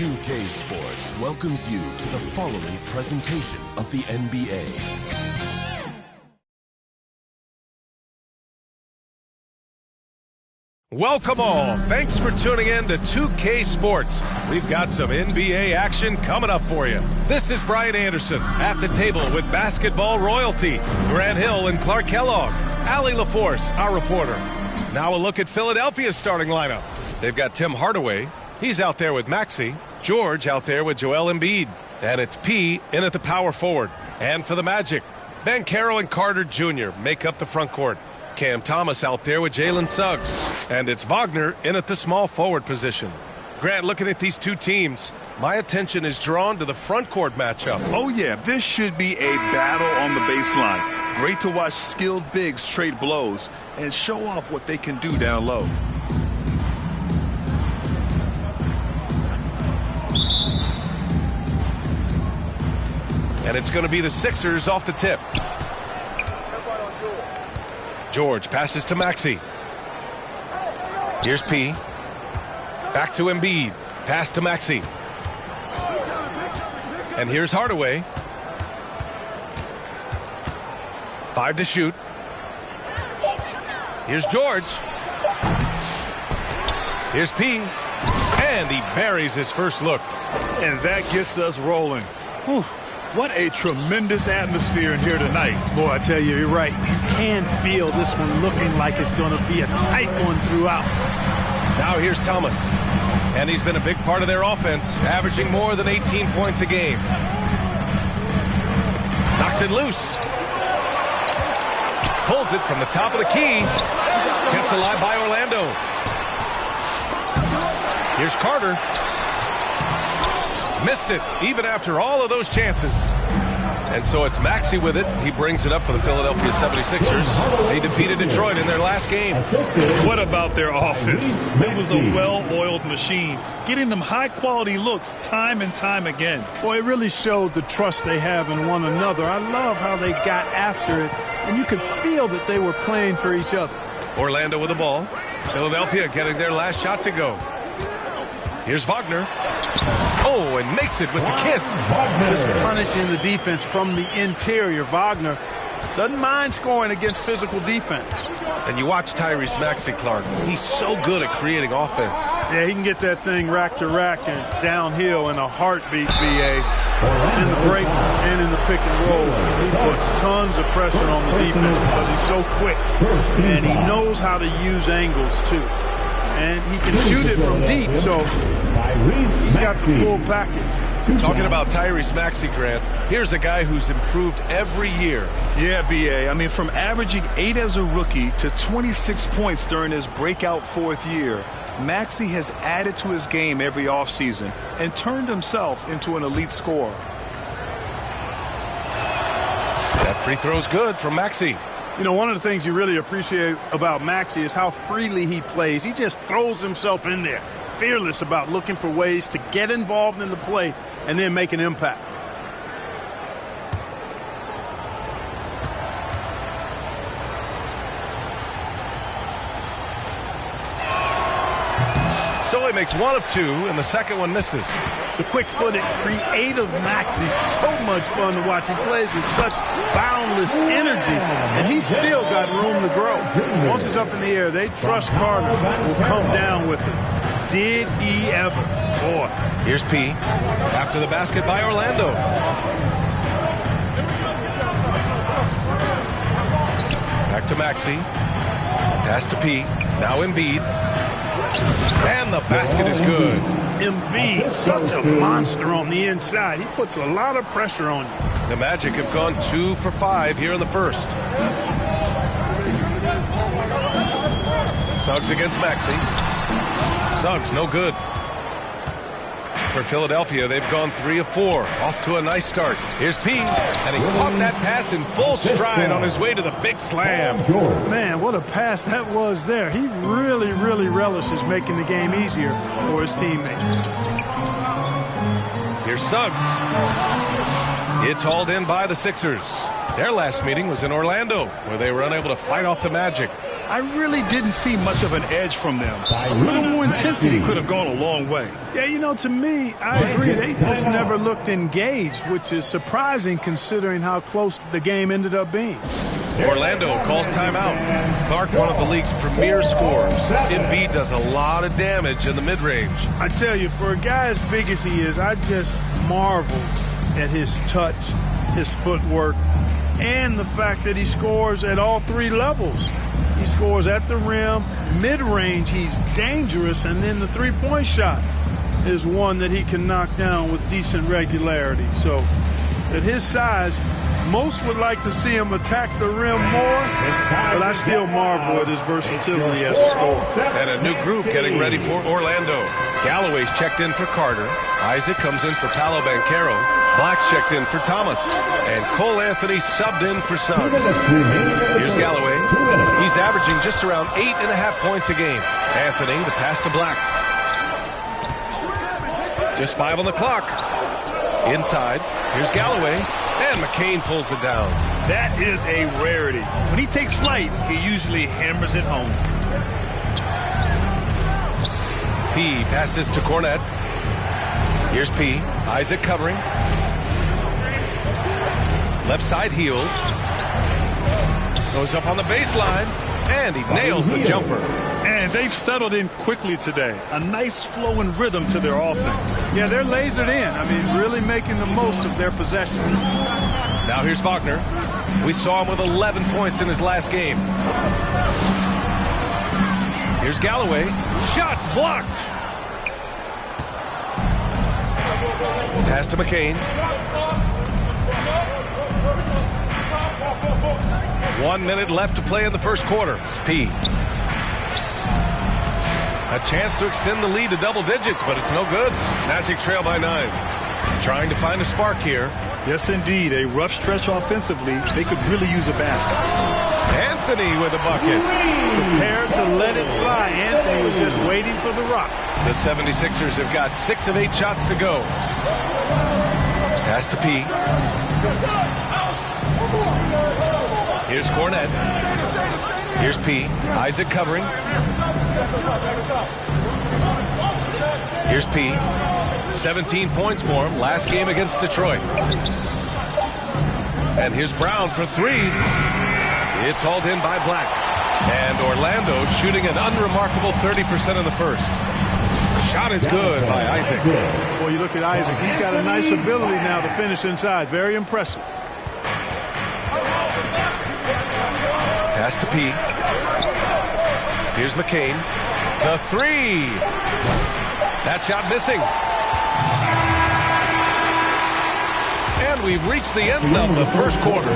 2K Sports welcomes you to the following presentation of the NBA. Welcome all. Thanks for tuning in to 2K Sports. We've got some NBA action coming up for you. This is Brian Anderson at the table with basketball royalty. Grant Hill and Clark Kellogg. Allie LaForce, our reporter. Now a look at Philadelphia's starting lineup. They've got Tim Hardaway. He's out there with Maxey. George out there with Joel Embiid. And it's P in at the power forward. And for the Magic, Banchero and Carter Jr. make up the front court. Cam Thomas out there with Jalen Suggs. And it's Wagner in at the small forward position. Grant, looking at these two teams, my attention is drawn to the front court matchup. Oh, yeah, this should be a battle on the baseline. Great to watch skilled bigs trade blows and show off what they can do down low. And it's going to be the Sixers off the tip. George passes to Maxey. Here's P. Back to Embiid. Pass to Maxey. And here's Hardaway. 5 to shoot. Here's George. Here's P. And he buries his first look. And that gets us rolling. Whew. What a tremendous atmosphere in here tonight. Boy, I tell you, you're right. You can feel this one looking like it's going to be a tight one throughout. Now here's Thomas. And he's been a big part of their offense, averaging more than 18 points a game. Knocks it loose. Pulls it from the top of the key. Kept alive by Orlando. Here's Carter. Missed it, even after all of those chances. And so it's Maxey with it. He brings it up for the Philadelphia 76ers. They defeated Detroit in their last game. What about their offense? It was a well-oiled machine, getting them high-quality looks time and time again. Boy, it really showed the trust they have in one another. I love how they got after it, and you could feel that they were playing for each other. Orlando with the ball. Philadelphia getting their last shot to go. Here's Wagner. Oh, and makes it with the kiss. Just punishing the defense from the interior. Wagner doesn't mind scoring against physical defense. And you watch Tyrese Maxey, Clark. He's so good at creating offense. Yeah, he can get that thing rack to rack and downhill in a heartbeat, BA. In the break and in the pick and roll, he puts tons of pressure on the defense because he's so quick. And he knows how to use angles, too. And he can shoot it from deep, so he's got the full package. Talking about Tyrese Maxey, Grant, here's a guy who's improved every year. Yeah, B.A. I mean, from averaging 8 as a rookie to 26 points during his breakout 4th year, Maxey has added to his game every offseason and turned himself into an elite scorer. That free throw's good from Maxey. You know, one of the things you really appreciate about Maxey is how freely he plays. He just throws himself in there, fearless about looking for ways to get involved in the play and then make an impact. So he makes 1 of 2, and the second one misses. The quick-footed, creative Maxey, so much fun to watch. He plays with such boundless energy, and he's still got room to grow. Once it's up in the air, they trust Carter will come down with it. Did he ever? Boy. Here's P. After the basket by Orlando. Back to Maxey. Pass to P. Now Embiid. And the basket is good. Embiid, such a monster on the inside. He puts a lot of pressure on you. The Magic have gone 2 for 5 here in the first. Suggs against Maxey. Suggs, no good. For Philadelphia, they've gone 3 of 4. Off to a nice start. Here's P. And he caught that pass in full stride on his way to the big slam. Man, what a pass that was there. He really, really relishes making the game easier for his teammates. Here's Suggs. It's hauled in by the Sixers. Their last meeting was in Orlando, where they were unable to fight off the Magic. I really didn't see much of an edge from them. A little more intensity could have gone a long way. Yeah, you know, to me, I agree. They just never looked engaged, which is surprising considering how close the game ended up being. Orlando calls timeout. Clark, one of the league's premier scorers. Embiid does a lot of damage in the mid-range. I tell you, for a guy as big as he is, I just marvel at his touch, his footwork, and the fact that he scores at all three levels. He scores at the rim, mid-range, he's dangerous, and then the three-point shot is one that he can knock down with decent regularity. So at his size, most would like to see him attack the rim more, but I still marvel at his versatility as a scorer. And a new group getting ready for Orlando. Galloway's checked in for Carter. Isaac comes in for Paolo Banchero. Black's checked in for Thomas. And Cole Anthony subbed in for Suggs. Here's Galloway. He's averaging just around 8.5 points a game. Anthony, the pass to Black. Just 5 on the clock. Inside, here's Galloway. And McCain pulls it down. That is a rarity. When he takes flight, he usually hammers it home. P passes to Cornette. Here's P. Isaac covering. Left side healed. Goes up on the baseline. And he nails the jumper. And they've settled in quickly today. A nice flowing rhythm to their offense. Yeah, they're lasered in. I mean, really making the most of their possession. Now here's Faulkner. We saw him with 11 points in his last game. Here's Galloway. Shots blocked. Pass to McCain. 1 minute left to play in the first quarter. P. A chance to extend the lead to double digits, but it's no good. Magic trail by 9. Trying to find a spark here. Yes, indeed. A rough stretch offensively. They could really use a basket. Anthony with a bucket. Prepared to let it fly. Anthony was just waiting for the rock. The 76ers have got 6 of 8 shots to go. Pass to P. Here's Cornette. Here's P. Isaac covering. Here's P. 17 points for him. Last game against Detroit. And here's Brown for 3. It's hauled in by Black. And Orlando shooting an unremarkable 30% in the first. Shot is good by Isaac. Well, you look at Isaac. He's got a nice ability now to finish inside. Very impressive. Pass to P. Here's McCain. The 3. That shot missing. And we've reached the end of the first quarter.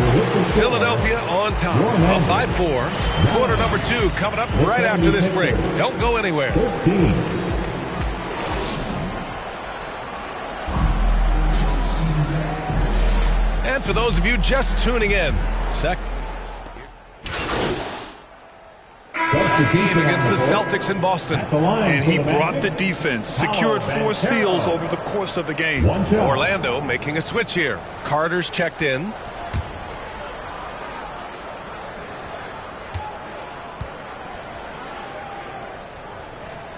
Philadelphia on top, up by 4. Quarter number 2 coming up right after this break. Don't go anywhere. And for those of you just tuning in, game against the Celtics in Boston. And he brought the defense, secured 4 steals over the course of the game. Orlando making a switch here. Carter's checked in.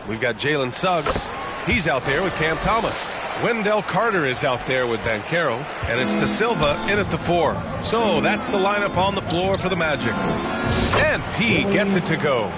We've got Jalen Suggs. He's out there with Cam Thomas. Wendell Carter is out there with Banchero, and it's De Silva in at the 4. So that's the lineup on the floor for the Magic. And P gets it to go.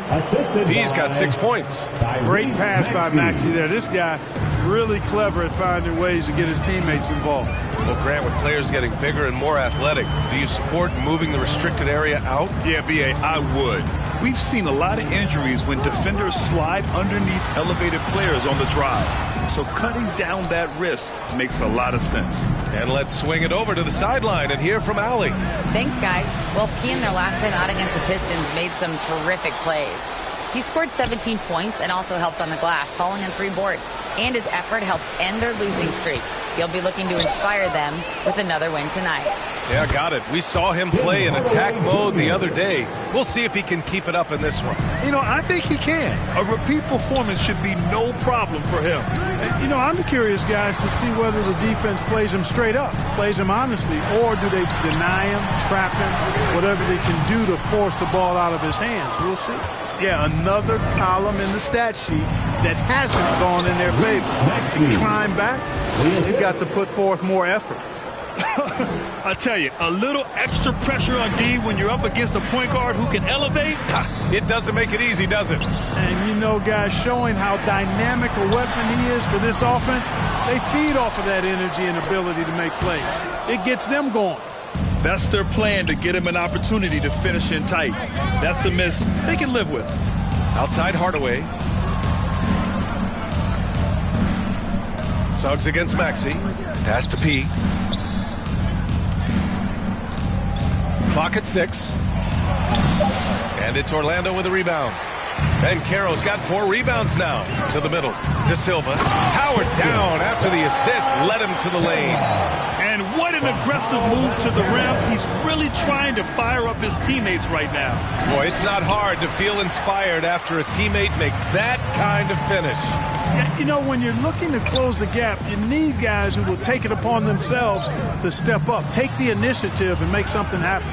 P's got 6 points. Great pass by Maxey there. This guy really clever at finding ways to get his teammates involved. Well, Grant, with players getting bigger and more athletic, do you support moving the restricted area out? Yeah, B.A., I would. We've seen a lot of injuries when defenders slide underneath elevated players on the drive. So cutting down that risk makes a lot of sense. And let's swing it over to the sideline and hear from Allie. Thanks, guys. Well, P in their last time out against the Pistons made some terrific plays. He scored 17 points and also helped on the glass, hauling in 3 boards. And his effort helped end their losing streak. He'll be looking to inspire them with another win tonight. Yeah, got it. We saw him play in attack mode the other day. We'll see if he can keep it up in this one. You know, I think he can. A repeat performance should be no problem for him. You know, I'm curious, guys, to see whether the defense plays him straight up, plays him honestly, or do they deny him, trap him, whatever they can do to force the ball out of his hands. We'll see. Yeah, another column in the stat sheet that hasn't gone in their favor. To climb back, they've got to put forth more effort. I tell you, a little extra pressure on D when you're up against a point guard who can elevate. It doesn't make it easy, does it? And you know, guys, showing how dynamic a weapon he is for this offense, they feed off of that energy and ability to make plays. It gets them going. That's their plan, to get him an opportunity to finish in tight. That's a miss they can live with. Outside Hardaway. Suggs against Maxey. Pass to P. Clock at 6. And it's Orlando with a rebound. And Caro's got 4 rebounds now. To the middle. De Silva. Howard down after the assist. Led him to the lane. And what an aggressive move to the rim. He's really trying to fire up his teammates right now. Boy, it's not hard to feel inspired after a teammate makes that kind of finish. Yeah, you know, when you're looking to close the gap, you need guys who will take it upon themselves to step up, take the initiative, and make something happen.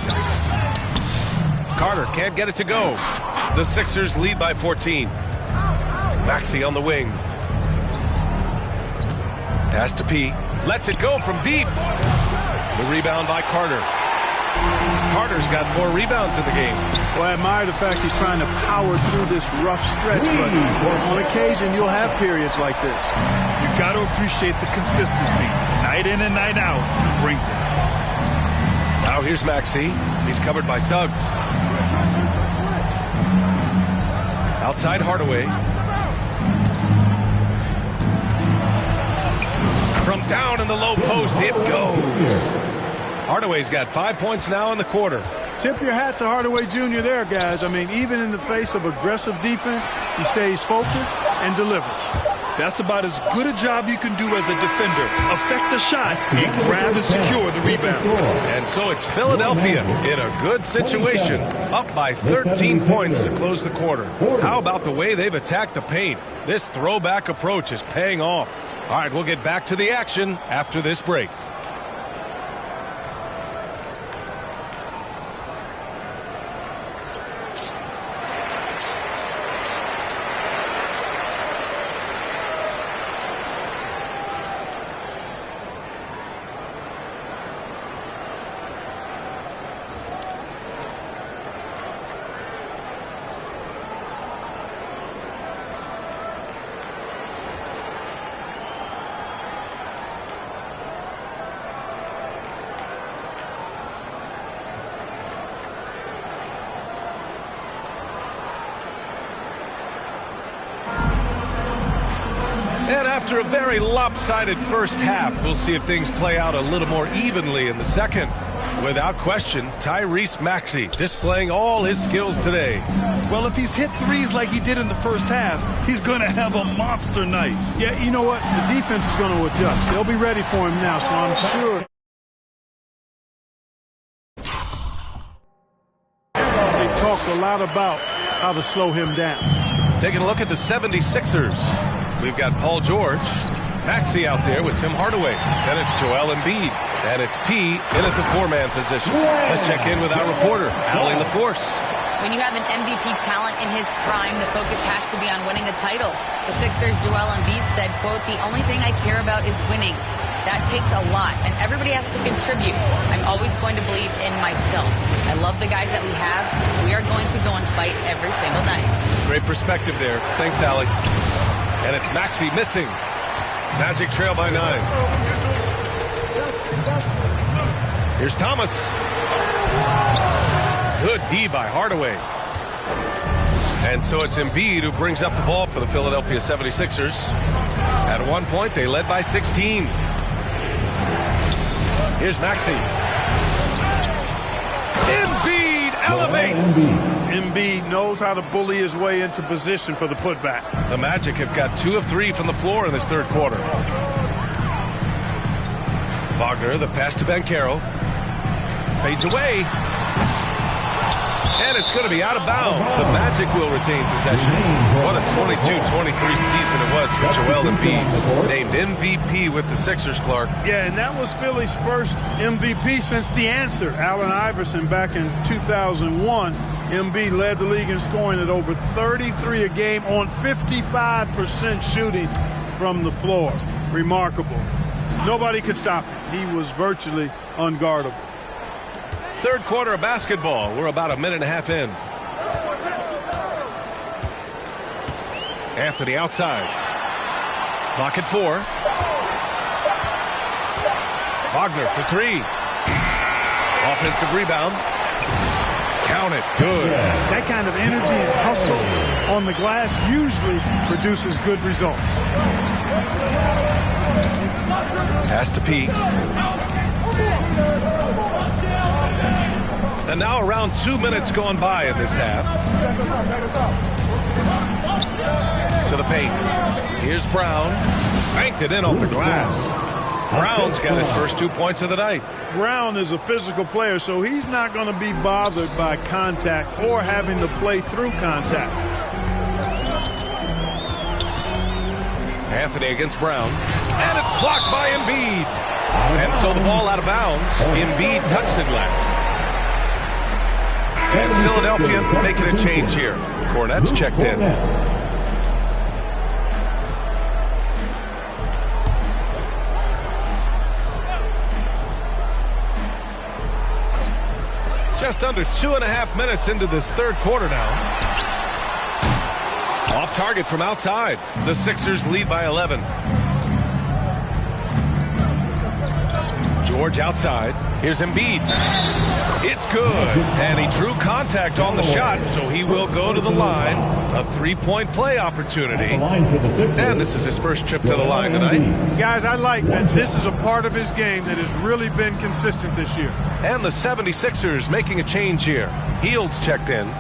Carter can't get it to go. The Sixers lead by 14. Maxey on the wing. Pass to P. Lets it go from deep. The rebound by Carter. Carter's got 4 rebounds in the game. Well, I admire the fact he's trying to power through this rough stretch, but on occasion you'll have periods like this. You got to appreciate the consistency. Night in and night out, he brings it. Now here's Maxey. He's covered by Suggs. Outside Hardaway. From down in the low post, it goes. Hardaway's got 5 points now in the quarter. Tip your hat to Hardaway Jr. there, guys. I mean, even in the face of aggressive defense, he stays focused and delivers. That's about as good a job you can do as a defender. Affect the shot and grab and secure the rebound. And so it's Philadelphia in a good situation, up by 13 points to close the quarter. How about the way they've attacked the paint? This throwback approach is paying off. All right, we'll get back to the action after this break. And after a very lopsided first half, we'll see if things play out a little more evenly in the second. Without question, Tyrese Maxey displaying all his skills today. Well, if he's hit threes like he did in the first half, he's going to have a monster night. Yeah, you know what? The defense is going to adjust. They'll be ready for him now, so I'm sure. They talked a lot about how to slow him down. Taking a look at the 76ers. We've got Paul George, Maxey out there with Tim Hardaway. Then it's Joel Embiid. And it's P in at the 4-man position. Let's check in with our reporter, Allie LaForce. When you have an MVP talent in his prime, the focus has to be on winning a title. The Sixers' Joel Embiid said, quote, "The only thing I care about is winning. That takes a lot, and everybody has to contribute. I'm always going to believe in myself. I love the guys that we have. We are going to go and fight every single night." Great perspective there. Thanks, Allie. And it's Maxey missing. Magic trail by 9. Here's Thomas. Good D by Hardaway. And so it's Embiid who brings up the ball for the Philadelphia 76ers. At one point, they led by 16. Here's Maxey. Embiid elevates. Embiid knows how to bully his way into position for the putback. The Magic have got 2 of 3 from the floor in this third quarter. Wagner, the pass to Banchero. Fades away. And it's going to be out of bounds. The Magic will retain possession. What a 22-23 season it was for Joel Embiid. Named MVP with the Sixers, Clark. Yeah, and that was Philly's first MVP since the answer, Allen Iverson, back in 2001. Embiid led the league in scoring at over 33 a game on 55% shooting from the floor. Remarkable. Nobody could stop him. He was virtually unguardable. Third quarter of basketball. We're about a minute and a half in. Anthony outside. Clock at 4. Wagner for 3. Offensive rebound. Count it. Good. That kind of energy and hustle on the glass usually produces good results. Pass to P. And now around 2 minutes gone by in this half. To the paint. Here's Brown. Banked it in off the glass. Brown's got his first 2 points of the night. Brown is a physical player, so he's not going to be bothered by contact or having to play through contact. Anthony against Brown. And it's blocked by Embiid. And so the ball out of bounds. Embiid touched it last. And Philadelphia making a change here. Cornette's checked in. Just under 2.5 minutes into this third quarter now. Off target from outside. The Sixers lead by 11. George outside. Here's Embiid. It's good. And he drew contact on the shot, so he will go to the line. A three-point play opportunity. And this is his first trip to the line tonight. Guys, I like that this is a part of his game that has really been consistent this year. And the 76ers making a change here. Heald's checked in.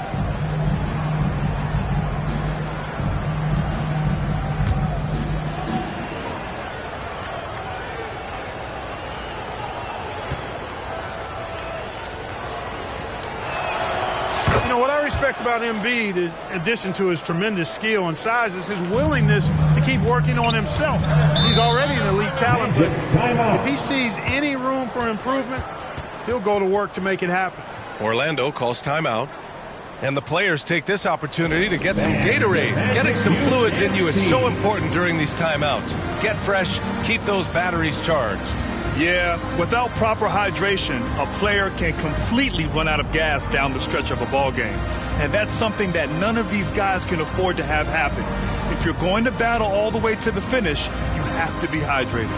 Respect about Embiid, in addition to his tremendous skill and size, is his willingness to keep working on himself. He's already an elite talent, but if he sees any room for improvement, he'll go to work to make it happen. Orlando calls timeout, and the players take this opportunity to get some Gatorade. Getting some fluids in you is so important during these timeouts. Get fresh, keep those batteries charged. Yeah, without proper hydration, a player can completely run out of gas down the stretch of a ball game. And that's something that none of these guys can afford to have happen. If you're going to battle all the way to the finish, you have to be hydrated.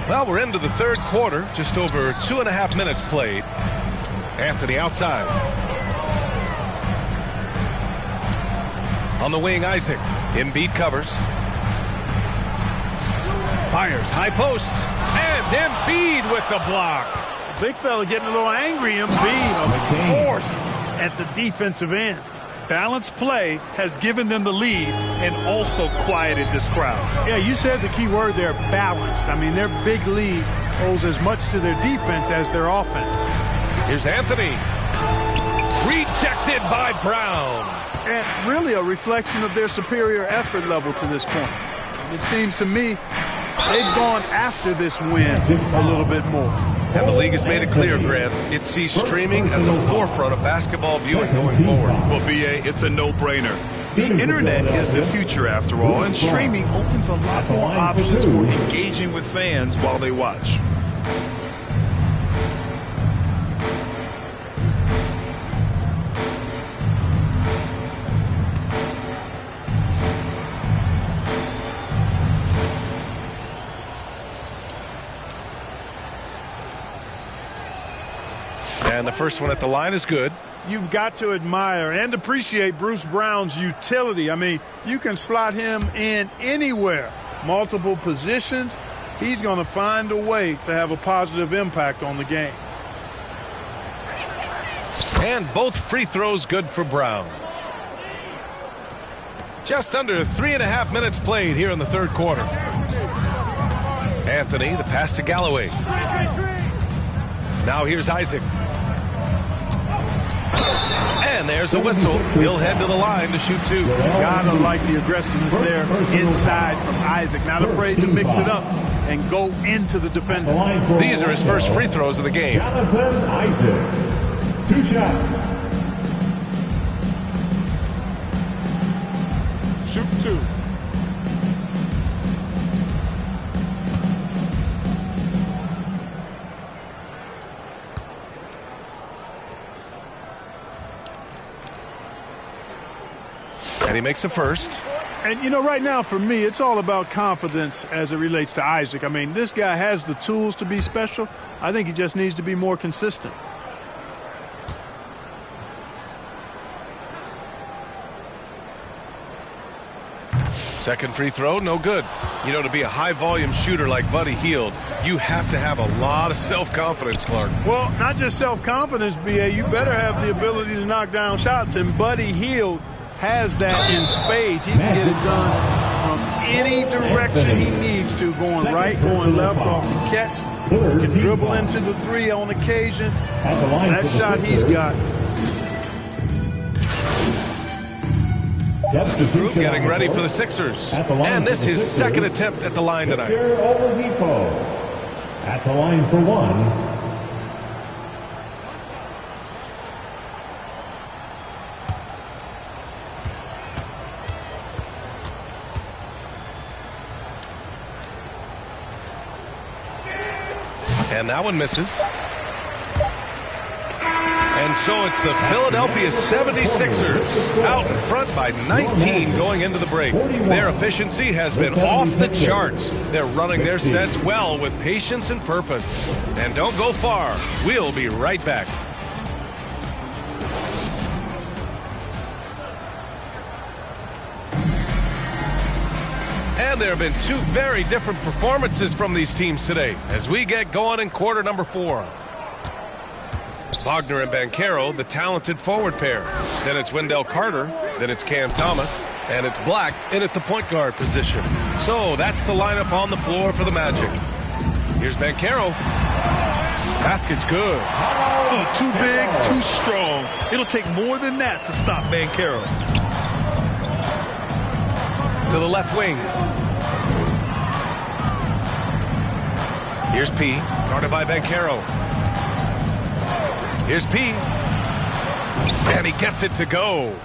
Well, we're into the third quarter, just over 2.5 minutes played. Anthony outside. On the wing, Isaac. Embiid covers. Fires, high post. And Embiid with the block. Big fella getting a little angry. Embiid, of course, at the defensive end. Balanced play has given them the lead and also quieted this crowd. Yeah, you said the key word there, balanced. I mean, their big lead owes as much to their defense as their offense. Here's Anthony. Rejected by Brown. And really a reflection of their superior effort level to this point. It seems to me they've gone after this win a little bit more. And the league has made it clear, Grant, it sees streaming at the forefront of basketball viewing going forward. Well, BA, it's a no-brainer. The internet is the future, after all, and streaming opens a lot more options for engaging with fans while they watch. And the first one at the line is good. You've got to admire and appreciate Bruce Brown's utility. I mean, you can slot him in anywhere, multiple positions. he's going to find a way to have a positive impact on the game. And both free throws good for Brown. Just under 3.5 minutes played here in the third quarter. Anthony, the pass to Galloway. Now here's Isaac. And there's a whistle. He'll head to the line to shoot two. Gotta like the aggressiveness there inside from Isaac. Not afraid to mix it up and go into the defender. These are his first free throws of the game. Jonathan Isaac. 2 shots. Shoot two. And he makes a first. And, you know, right now for me, it's all about confidence as it relates to Isaac. I mean, this guy has the tools to be special. I think he just needs to be more consistent. Second free throw, no good. You know, to be a high-volume shooter like Buddy Hield, you have to have a lot of self-confidence, Clark. Well, not just self-confidence, B.A. You better have the ability to knock down shots, and Buddy Hield has that in spades. He can get it done from any direction he needs to, going right, going left, off the catch. Can dribble into the three on occasion. That shot he's got. Group getting ready for the Sixers. And this is his second attempt at the line tonight. At the line for one. And that one misses. And so it's the Philadelphia 76ers out in front by 19 going into the break. Their efficiency has been off the charts. They're running their sets well with patience and purpose. And don't go far. We'll be right back. And there have been two very different performances from these teams today as we get going in quarter number 4. Wagner and Banchero, the talented forward pair. Then it's Wendell Carter, then it's Cam Thomas, and it's Black in at the point guard position. So that's the lineup on the floor for the Magic. Here's Banchero. Basket's good. Oh, too big, too strong. It'll take more than that to stop Banchero. To the left wing. Here's P. Guarded by Banchero. Here's P. And he gets it to go.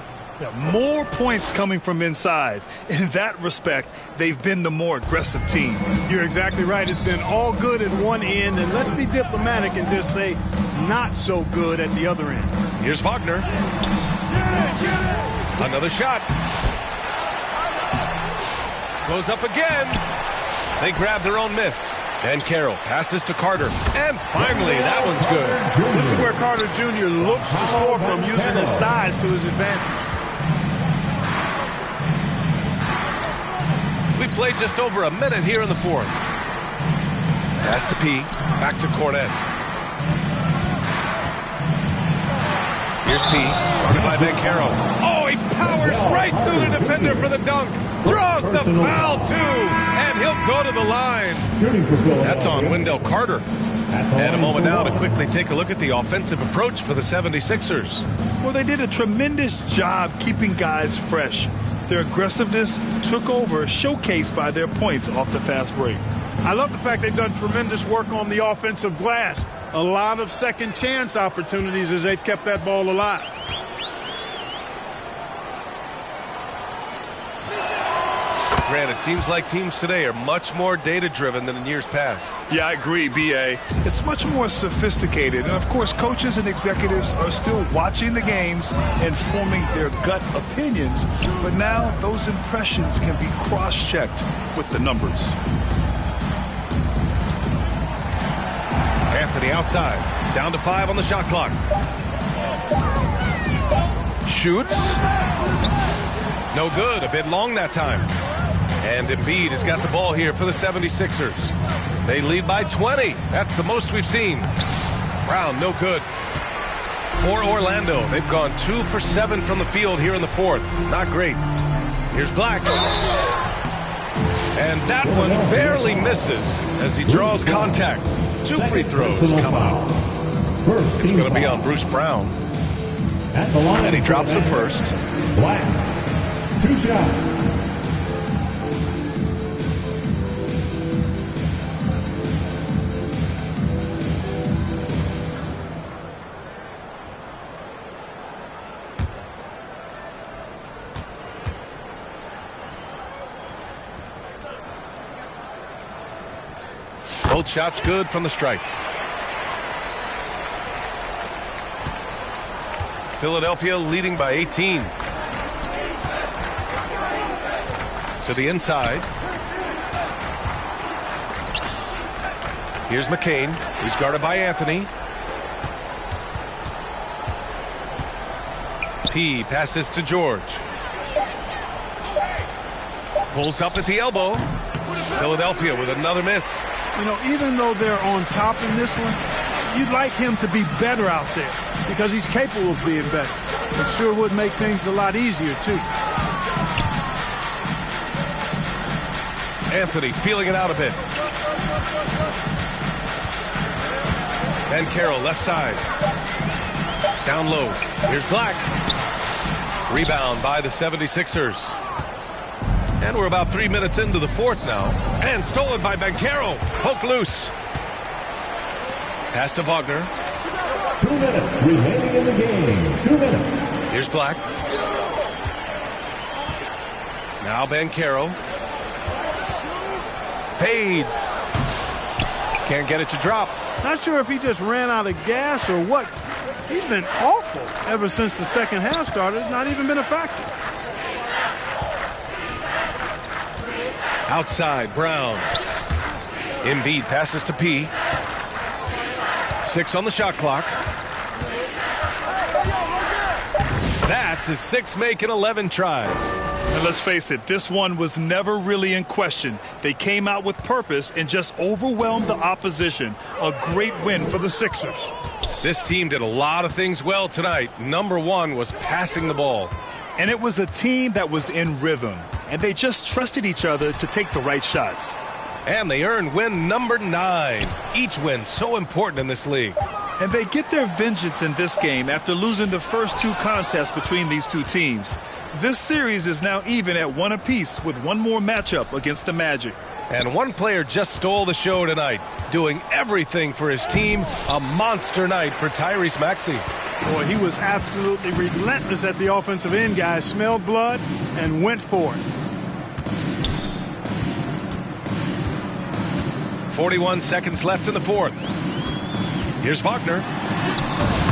Yeah, more points coming from inside. In that respect, they've been the more aggressive team. You're exactly right. It's been all good at one end, and let's be diplomatic and just say not so good at the other end. Here's Wagner. Another shot. Goes up again. They grab their own miss. And Carroll passes to Carter. And finally, that one's good. This is where Carter Jr. looks to score from, using his size to his advantage. We played just over a minute here in the fourth. Pass to P. Back to Cornette. Here's P. Guarded by Banchero. Oh, he powers right through the defender for the dunk. Draws the foul, too. And he'll go to the line. That's on Wendell Carter. And a moment now to quickly take a look at the offensive approach for the 76ers. Well, they did a tremendous job keeping guys fresh. Their aggressiveness took over, showcased by their points off the fast break. I love the fact they've done tremendous work on the offensive glass. A lot of second chance opportunities as they've kept that ball alive. Grant, it seems like teams today are much more data-driven than in years past. Yeah, I agree, B.A. It's much more sophisticated. And, of course, coaches and executives are still watching the games and forming their gut opinions. But now those impressions can be cross-checked with the numbers. Anthony outside. Down to 5 on the shot clock. Shoots. No good. A bit long that time. And Embiid has got the ball here for the 76ers. They lead by 20. That's the most we've seen. Brown, no good. For Orlando, they've gone 2 for 7 from the field here in the fourth. Not great. Here's Black. And that one barely misses as he draws contact. 2 free throws coming up. It's going to be on Bruce Brown. And he drops it first. Black, 2 shots. Both shots good from the stripe. Philadelphia leading by 18. To the inside. Here's McCain. He's guarded by Anthony. P passes to George. Pulls up at the elbow. Philadelphia with another miss. You know, even though they're on top in this one, you'd like him to be better out there because he's capable of being better. It sure would make things a lot easier, too. Anthony feeling it out a bit. And Carroll left side. Down low. Here's Black. Rebound by the 76ers. And we're about 3 minutes into the fourth now. And stolen by Banchero. Poke loose. Pass to Wagner. 2 minutes remaining in the game. 2 minutes. Here's Black. Now Banchero. Fades. Can't get it to drop. Not sure if he just ran out of gas or what. He's been awful ever since the second half started. Not even been a factor. Outside, Brown. Embiid passes to P. 6 on the shot clock. That's his 6 make in 11 tries. And let's face it, this one was never really in question. They came out with purpose and just overwhelmed the opposition. A great win for the Sixers. This team did a lot of things well tonight. Number one was passing the ball. And it was a team that was in rhythm. And they just trusted each other to take the right shots. And they earned win number 9. Each win so important in this league. And they get their vengeance in this game after losing the first 2 contests between these 2 teams. This series is now even at 1 apiece with one more matchup against the Magic. And one player just stole the show tonight, doing everything for his team. A monster night for Tyrese Maxey. Boy, he was absolutely relentless at the offensive end, guys. Smelled blood and went for it. 41 seconds left in the fourth. Here's Wagner.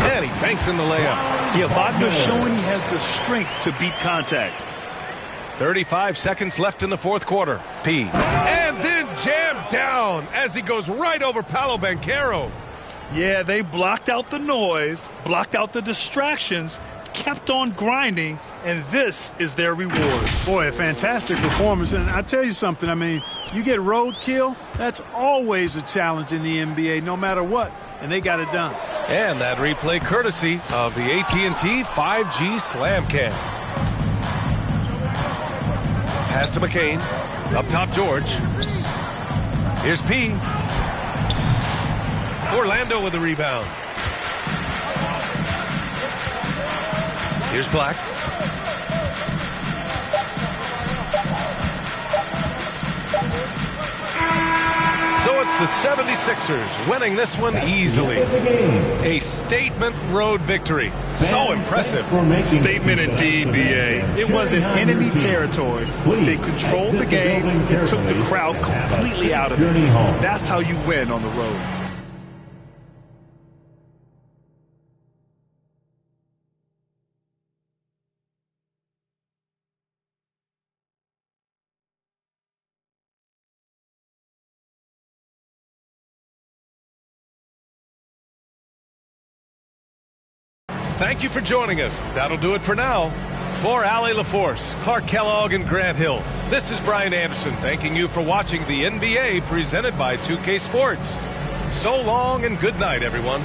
And he banks in the layup. Yeah, Wagner's showing he has the strength to beat contact. 35 seconds left in the fourth quarter. P. And then jammed down as he goes right over Paolo Banchero. Yeah, they blocked out the noise, blocked out the distractions, kept on grinding, and this is their reward. Boy, a fantastic performance. And I tell you something, I mean, you get roadkill, that's always a challenge in the NBA, no matter what. And they got it done. And that replay courtesy of the AT&T 5G Slam Cam. Pass to McCain. Up top, George. Here's P. Orlando with the rebound. Here's Black. So it's the 76ers winning this one easily. A statement road victory. So impressive. Statement indeed, BA. It wasn't enemy territory. They controlled the game and took the crowd completely out of it. That's how you win on the road. Thank you for joining us. That'll do it for now. For Allie LaForce, Clark Kellogg, and Grant Hill, this is Brian Anderson thanking you for watching the NBA presented by 2K Sports. So long and good night, everyone.